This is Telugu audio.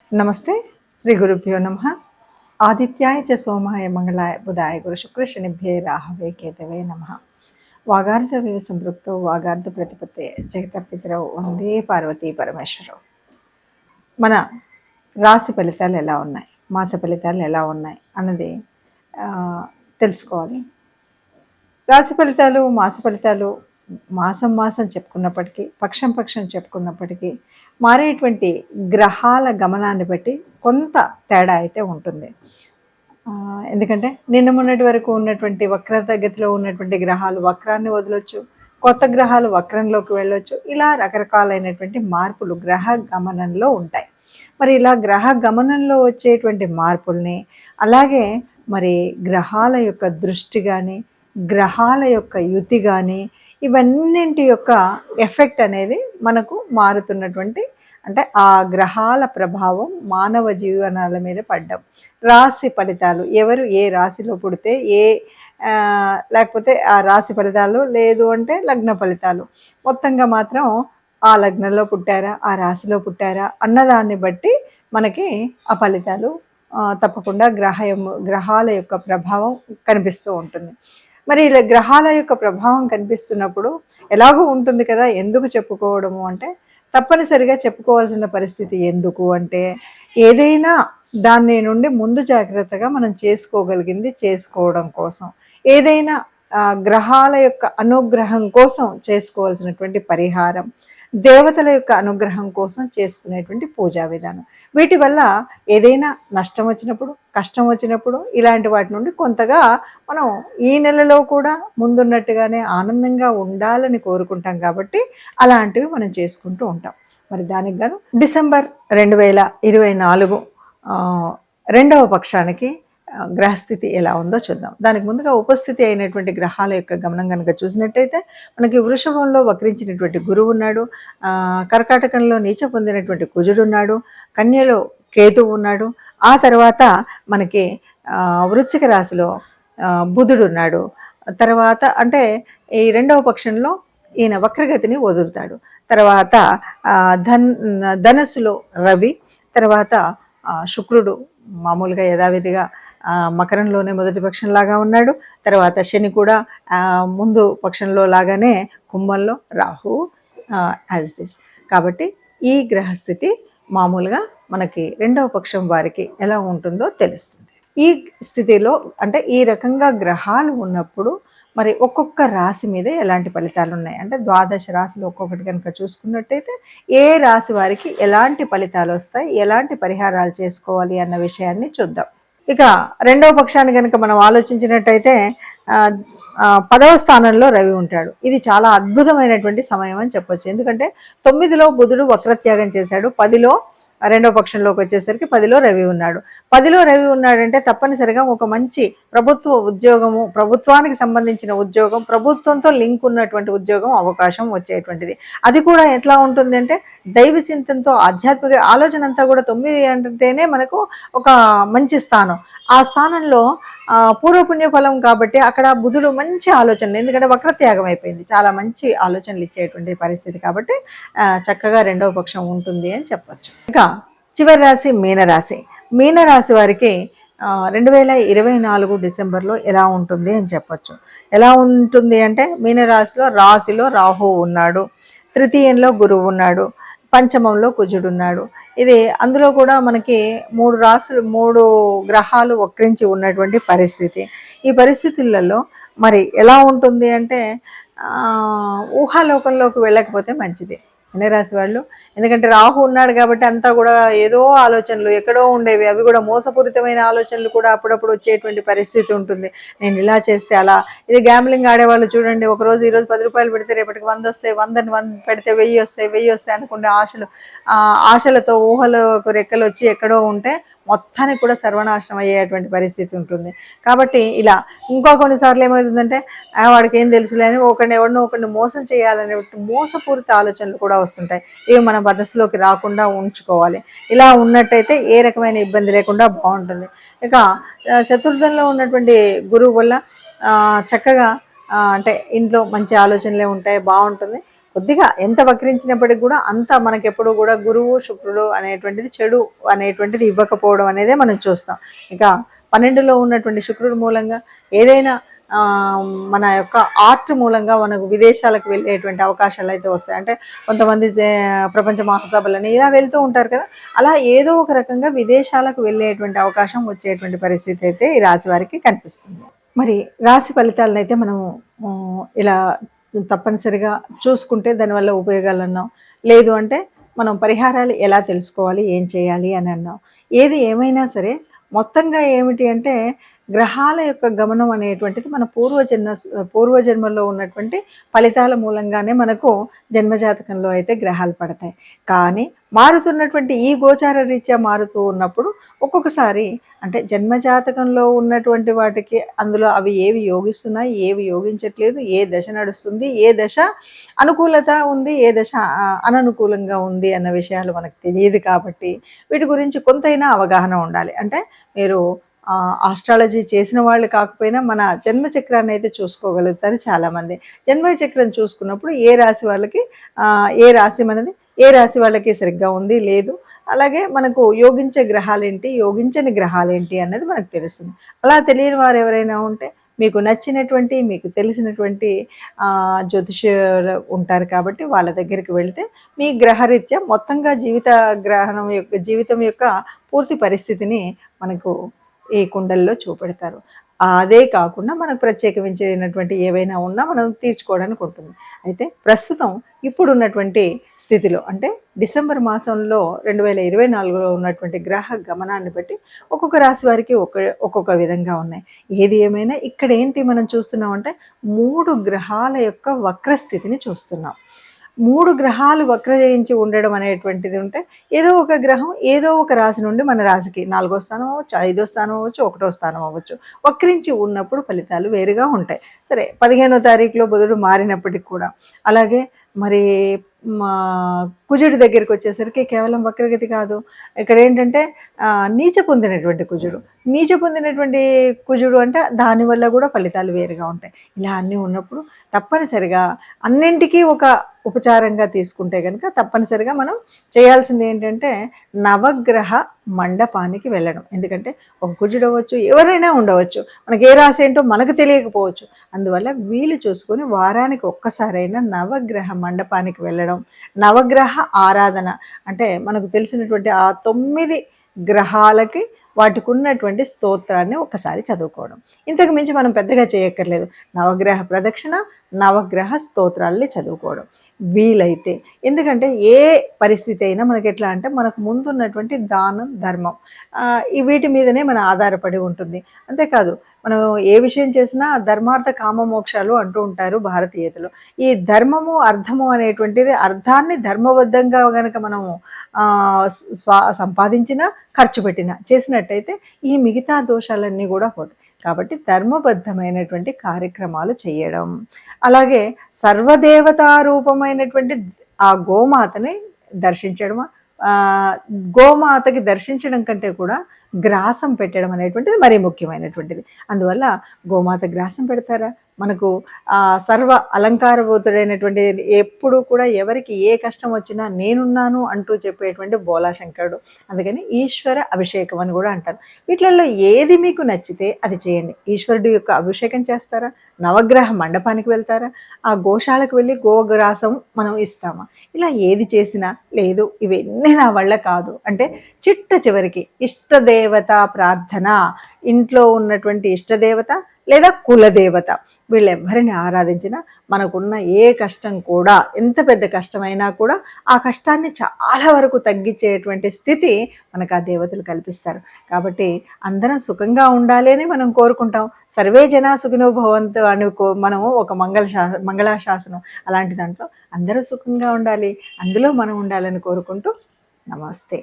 నమస్తే. శ్రీ గురుభ్యో నమః. ఆదిత్యాయ చ సోమాయ మంగళాయ బుధాయ గురు శుక్ర శనిభ్యే రాహవే కేతవే నమః. వాగార్ధవేవ సంపృక్తో వాగార్ధ ప్రతిపత్తే జగతపితరౌ వందే పార్వతీ పరమేశ్వరౌ. మన రాశి ఫలితాలు ఎలా ఉన్నాయి, మాస ఫలితాలు ఎలా ఉన్నాయి అన్నది తెలుసుకోవాలి. రాశి ఫలితాలు, మాస ఫలితాలు మాసం చెప్పుకున్నప్పటికీ, పక్షం చెప్పుకున్నప్పటికీ మారేటువంటి గ్రహాల గమనాన్ని బట్టి కొంత తేడా అయితే ఉంటుంది. ఎందుకంటే నిన్న మొన్నటి వరకు ఉన్నటువంటి వక్రగతిలో ఉన్నటువంటి గ్రహాలు వక్రాన్ని వదలొచ్చు, కొత్త గ్రహాలు వక్రంలోకి వెళ్ళొచ్చు. ఇలా రకరకాలైనటువంటి మార్పులు గ్రహ గమనంలో ఉంటాయి. మరి ఇలా గ్రహ గమనంలో వచ్చేటువంటి మార్పుల్ని, అలాగే మరి గ్రహాల యొక్క దృష్టి కానీ, గ్రహాల యొక్క యుతి కానీ, ఇవన్నింటి యొక్క ఎఫెక్ట్ అనేది మనకు మారుతున్నటువంటి, అంటే ఆ గ్రహాల ప్రభావం మానవ జీవనాల మీద పడ్డం. రాశి ఫలితాలు, ఎవరు ఏ రాశిలో పుడితే లేకపోతే ఆ రాశి ఫలితాలు, లేదు అంటే లగ్న ఫలితాలు, మొత్తంగా మాత్రం ఆ లగ్నంలో పుట్టారా, ఆ రాశిలో పుట్టారా అన్నదాన్ని బట్టి మనకి ఆ ఫలితాలు తప్పకుండా గ్రహాల యొక్క ప్రభావం కనిపిస్తూ ఉంటుంది. మరి ఇలా గ్రహాల యొక్క ప్రభావం కనిపిస్తున్నప్పుడు ఎలాగూ ఉంటుంది కదా, ఎందుకు చెప్పుకోవడము అంటే తప్పనిసరిగా చెప్పుకోవాల్సిన పరిస్థితి. ఎందుకు అంటే ఏదైనా దాని నుండి ముందు జాగ్రత్తగా మనం చేసుకోగలిగింది చేసుకోవడం కోసం, ఏదైనా గ్రహాల యొక్క అనుగ్రహం కోసం చేసుకోవాల్సినటువంటి పరిహారం, దేవతల యొక్క అనుగ్రహం కోసం చేసుకునేటువంటి పూజా విధానం, వీటి వల్ల ఏదైనా నష్టం వచ్చినప్పుడు, కష్టం వచ్చినప్పుడు ఇలాంటి వాటి నుండి కొంతగా మనం ఈ నెలలో కూడా ముందున్నట్టుగానే ఆనందంగా ఉండాలని కోరుకుంటాం. కాబట్టి అలాంటివి మనం చేసుకుంటూ ఉంటాం. మరి దానికి గాను డిసెంబర్ 2024 రెండవ పక్షానికి గ్రహస్థితి ఎలా ఉందో చూద్దాం. దానికి ముందుగా ఉపస్థితి అయినటువంటి గ్రహాల యొక్క గమనం కనుక చూసినట్టయితే మనకి వృషభంలో వక్రించినటువంటి గురువు ఉన్నాడు, కర్కాటకంలో నీచ పొందినటువంటి కుజుడు ఉన్నాడు, కన్యలో కేతువు ఉన్నాడు, ఆ తర్వాత మనకి వృశ్చిక రాశిలో బుధుడు ఉన్నాడు. తర్వాత అంటే ఈ రెండవ పక్షంలో ఈయన వక్రగతిని వదులుతాడు. తర్వాత ధనస్సులో రవి, తర్వాత శుక్రుడు మామూలుగా యథావిధిగా మకరంలోనే మొదటి పక్షంలాగా ఉన్నాడు. తర్వాత శని కూడా ముందు పక్షంలో లాగానే కుంభంలో రాహు యాజ్ ఇట్ ఈస్. కాబట్టి ఈ గ్రహస్థితి మామూలుగా మనకి రెండవ పక్షం వారికి ఎలా ఉంటుందో తెలుస్తుంది. ఈ స్థితిలో అంటే ఈ రకంగా గ్రహాలు ఉన్నప్పుడు మరి ఒక్కొక్క రాశి మీద ఎలాంటి ఫలితాలు ఉన్నాయి అంటే 12 రాశులు ఒక్కొక్కటి కనుక చూసుకున్నట్టయితే ఏ రాశి వారికి ఎలాంటి ఫలితాలు వస్తాయి, ఎలాంటి పరిహారాలు చేసుకోవాలి అన్న విషయాన్ని చూద్దాం. ఇక రెండవ పక్షాన్ని కనుక మనం ఆలోచించినట్టయితే 10వ స్థానంలో రవి ఉంటాడు. ఇది చాలా అద్భుతమైనటువంటి సమయం అని చెప్పొచ్చు. ఎందుకంటే 9లో బుధుడు వక్రత్యాగం చేశాడు, 10లో రెండవ పక్షంలోకి వచ్చేసరికి 10లో రవి ఉన్నాడు. 10లో రవి ఉన్నాడంటే తప్పనిసరిగా ఒక మంచి ప్రభుత్వ ఉద్యోగము, ప్రభుత్వానికి సంబంధించిన ఉద్యోగం, ప్రభుత్వంతో లింక్ ఉన్నటువంటి ఉద్యోగం అవకాశం వచ్చేటువంటిది. అది కూడా ఎట్లా ఉంటుంది అంటే దైవ చింతనతో ఆధ్యాత్మిక ఆలోచన అంతా కూడా 9 అంటేనే మనకు ఒక మంచి స్థానం. ఆ స్థానంలో పూర్వపుణ్య ఫలం కాబట్టి అక్కడ బుధుడు మంచి ఆలోచనలు, ఎందుకంటే వక్రత్యాగం అయిపోయింది, చాలా మంచి ఆలోచనలు ఇచ్చేటువంటి పరిస్థితి. కాబట్టి చక్కగా రెండవ పక్షం ఉంటుంది అని చెప్పచ్చు. ఇక చివరి రాశి మీనరాశి. మీనరాశి వారికి 2024 డిసెంబర్లో ఎలా ఉంటుంది అని చెప్పచ్చు. ఎలా ఉంటుంది అంటే రాశిలో రాహు ఉన్నాడు, తృతీయంలో గురువు ఉన్నాడు, పంచమంలో కుజుడు ఉన్నాడు. ఇది అందులో కూడా మనకి 3 గ్రహాలు వక్రించి ఉన్నటువంటి పరిస్థితి. ఈ పరిస్థితులలో మరి ఎలా ఉంటుంది అంటే ఊహాలోకంలోకి వెళ్ళకపోతే మంచిది మీనరాశి వాళ్ళు. ఎందుకంటే రాహు ఉన్నాడు కాబట్టి అంతా కూడా ఏదో ఆలోచనలు ఎక్కడో ఉండేవి, అవి కూడా మోసపూరితమైన ఆలోచనలు కూడా అప్పుడప్పుడు వచ్చేటువంటి పరిస్థితి ఉంటుంది. నేను ఇలా చేస్తే అలా, ఇది గ్యాంబ్లింగ్ ఆడేవాళ్ళు చూడండి, ఒకరోజు ఈరోజు 10 రూపాయలు పెడితే రేపటికి 100 వస్తాయి, 100 పెడితే 1000 వస్తాయి అనుకుంటే ఆశలతో ఊహలకు రెక్కలు వచ్చి ఎక్కడో ఉంటే మొత్తానికి కూడా సర్వనాశనం అయ్యేటువంటి పరిస్థితి ఉంటుంది. కాబట్టి ఇలా కొన్నిసార్లు ఏమవుతుందంటే వాడికి ఏం తెలుసులే అని ఒకరిని మోసం చేయాలనే మోసపూరిత ఆలోచనలు కూడా వస్తుంటాయి. ఇవి మన మనసులోకి రాకుండా ఉంచుకోవాలి. ఇలా ఉన్నట్టయితే ఏ రకమైన ఇబ్బంది లేకుండా బాగుంటుంది. ఇక చతుర్థంలో ఉన్నటువంటి గురువు వల్ల చక్కగా అంటే ఇంట్లో మంచి ఆలోచనలే ఉంటాయి, బాగుంటుంది. కొద్దిగా ఎంత వక్రించినప్పటికి కూడా అంత మనకెప్పుడు కూడా గురువు శుక్రుడు అనేటువంటిది చెడు అనేటువంటిది ఇవ్వకపోవడం అనేదే మనం చూస్తాం. ఇక 12లో ఉన్నటువంటి శుక్రుడు మూలంగా ఏదైనా మన యొక్క ఆర్ట్ మూలంగా మనకు విదేశాలకు వెళ్ళేటువంటి అవకాశాలు అయితే వస్తాయి. అంటే కొంతమంది ప్రపంచ మహాసభలని ఇలా వెళ్తూ ఉంటారు కదా, అలా ఏదో ఒక రకంగా విదేశాలకు వెళ్ళేటువంటి అవకాశం వచ్చేటువంటి పరిస్థితి అయితే ఈ రాశి వారికి కనిపిస్తుంది. మరి రాశి ఫలితాలను అయితే మనము ఇలా తప్పనిసరిగా చూసుకుంటే దానివల్ల ఉపయోగాలు అన్నాం. లేదు అంటే మనం పరిహారాలు ఎలా తెలుసుకోవాలి, ఏం చేయాలి అని అన్నాం. ఏది ఏమైనా సరే మొత్తంగా ఏమిటి అంటే గ్రహాల యొక్క గమనం అనేటువంటిది మన పూర్వజన్మలో ఉన్నటువంటి ఫలితాల మూలంగానే మనకు జన్మజాతకంలో అయితే గ్రహాలు పడతాయి. కానీ మారుతున్నటువంటి ఈ గోచార రీత్యా మారుతూ ఉన్నప్పుడు ఒక్కొక్కసారి అంటే జన్మజాతకంలో ఉన్నటువంటి వాటికి అందులో అవి ఏవి యోగిస్తున్నాయి, ఏవి యోగించట్లేదు, ఏ దశ నడుస్తుంది, ఏ దశ అనుకూలత ఉంది, ఏ దశ అననుకూలంగా ఉంది అన్న విషయాలు మనకు తెలియదు. కాబట్టి వీటి గురించి కొంతైనా అవగాహన ఉండాలి. అంటే మీరు ఆస్ట్రాలజీ చేసిన వాళ్ళు కాకపోయినా మన జన్మచక్రాన్ని అయితే చూసుకోగలుగుతారు చాలామంది. జన్మచక్రం చూసుకున్నప్పుడు ఏ రాశి వాళ్ళకి ఏ రాశి మనది, ఏ రాశి వాళ్ళకి సరిగ్గా ఉంది లేదు, అలాగే మనకు యోగించే గ్రహాలేంటి, యోగించని గ్రహాలేంటి అన్నది మనకు తెలుస్తుంది. అలా తెలియని వారు ఎవరైనా ఉంటే మీకు నచ్చినటువంటి మీకు తెలిసినటువంటి జ్యోతిష్యులు ఉంటారు కాబట్టి వాళ్ళ దగ్గరికి వెళితే మీ గ్రహరీత్యా మొత్తంగా జీవితం యొక్క పూర్తి పరిస్థితిని మనకు ఈ కుండల్లో చూపెడతారు. అదే కాకుండా మనకు ప్రత్యేకించినటువంటి ఏవైనా ఉన్నా మనం తీర్చుకోవడానికి ఉంటుంది. అయితే ప్రస్తుతం ఇప్పుడున్నటువంటి స్థితిలో అంటే డిసెంబర్ మాసంలో 2024లో ఉన్నటువంటి గ్రహ గమనాన్ని బట్టి ఒక్కొక్క రాశి వారికి ఒక్కొక్క విధంగా ఉన్నాయి. ఏది ఏమైనా ఇక్కడ ఏంటి మనం చూస్తున్నామంటే 3 గ్రహాల యొక్క వక్రస్థితిని చూస్తున్నాం. 3 గ్రహాలు వక్రజయించి ఉండడం అనేటువంటిది ఉంటే ఏదో ఒక గ్రహం ఏదో ఒక రాశి నుండి మన రాశికి 4వ స్థానం అవ్వచ్చు, 5వ స్థానం అవ్వచ్చు, 1వ స్థానం అవ్వచ్చు వక్రించి ఉన్నప్పుడు ఫలితాలు వేరుగా ఉంటాయి. సరే 15వ తారీఖులో బుధుడు మారినప్పటికి కూడా అలాగే మరి కుజుడి దగ్గరికి వచ్చేసరికి కేవలం వక్రగతి కాదు, ఇక్కడ ఏంటంటే నీచ పొందినటువంటి కుజుడు అంటే దానివల్ల కూడా ఫలితాలు వేరుగా ఉంటాయి. ఇలా అన్నీ ఉన్నప్పుడు తప్పనిసరిగా అన్నింటికీ ఒక ఉపచారంగా తీసుకుంటే కనుక తప్పనిసరిగా మనం చేయాల్సింది ఏంటంటే నవగ్రహ మండపానికి వెళ్ళడం. ఎందుకంటే ఒక కుజుడు అవ్వచ్చు, ఎవరైనా ఉండవచ్చు, మనకి ఏ రాశి ఏంటో మనకు తెలియకపోవచ్చు. అందువల్ల వీలు చూసుకొని వారానికి ఒక్కసారైనా నవగ్రహ మండపానికి వెళ్ళడం, నవగ్రహ ఆరాధన అంటే మనకు తెలిసినటువంటి ఆ 9 గ్రహాలకి వాటికి ఉన్నటువంటి స్తోత్రాన్ని ఒకసారి చదువుకోవడం. ఇంతకు మించి మనం పెద్దగా చేయక్కర్లేదు. నవగ్రహ ప్రదక్షిణ, నవగ్రహ స్తోత్రాల్ని చదువుకోవడం వీలైతే. ఎందుకంటే ఏ పరిస్థితి అయినా మనకి ఎట్లా అంటే మనకు ముందున్నటువంటి దానం ధర్మం వీటి మీదనే మన ఆధారపడి ఉంటుంది. అంతేకాదు మనం ఏ విషయం చేసినా ధర్మార్థ కామ మోక్షాలు అంటూ ఉంటారు భారతీయతలో. ఈ ధర్మము అర్థము అనేటువంటిది అర్థాన్ని ధర్మబద్ధంగా కనుక మనము సంపాదించినా ఖర్చు పెట్టినా చేసినట్టయితే ఈ మిగతా దోషాలన్నీ కూడా పోతాయి. కాబట్టి ధర్మబద్ధమైనటువంటి కార్యక్రమాలు చేయడం, అలాగే సర్వదేవతారూపమైనటువంటి ఆ గోమాతని దర్శించడం, గోమాతకి దర్శించడం కంటే కూడా గ్రాసం పెట్టడం అనేటువంటిది మరీ ముఖ్యమైనటువంటిది. అందువల్ల గోమాత గ్రాసం పెడతారా, మనకు సర్వ అలంకారభూతుడైనటువంటి ఎప్పుడు కూడా ఎవరికి ఏ కష్టం వచ్చినా నేనున్నాను అంటూ చెప్పేటువంటి బోలాశంకరుడు. అందుకని ఈశ్వర అభిషేకం అని కూడా అంటారు. వీటిల్లో ఏది మీకు నచ్చితే అది చేయండి. ఈశ్వరుడు యొక్క అభిషేకం చేస్తారా, నవగ్రహ మండపానికి వెళ్తారా, ఆ గోశాలకు వెళ్ళి గోగ్రాసం మనం ఇస్తామా, ఇలా ఏది చేసినా లేదు ఇవన్నీ నా వల్ల కాదు అంటే చిట్ట చివరికి ఇష్టదేవత ప్రార్థన, ఇంట్లో ఉన్నటువంటి ఇష్టదేవత లేదా కులదేవత వీళ్ళెవ్వరిని ఆరాధించినా మనకున్న ఏ కష్టం కూడా ఎంత పెద్ద కష్టమైనా కూడా ఆ కష్టాన్ని చాలా వరకు తగ్గించేటువంటి స్థితి మనకు ఆ దేవతలు కల్పిస్తారు. కాబట్టి అందరం సుఖంగా ఉండాలి అని మనం కోరుకుంటాం. సర్వే జనా సుఖినో భవంతు అని మనము ఒక మంగళాశాసనం అలాంటి దాంట్లో అందరూ సుఖంగా ఉండాలి, అందులో మనం ఉండాలని కోరుకుంటూ నమస్తే.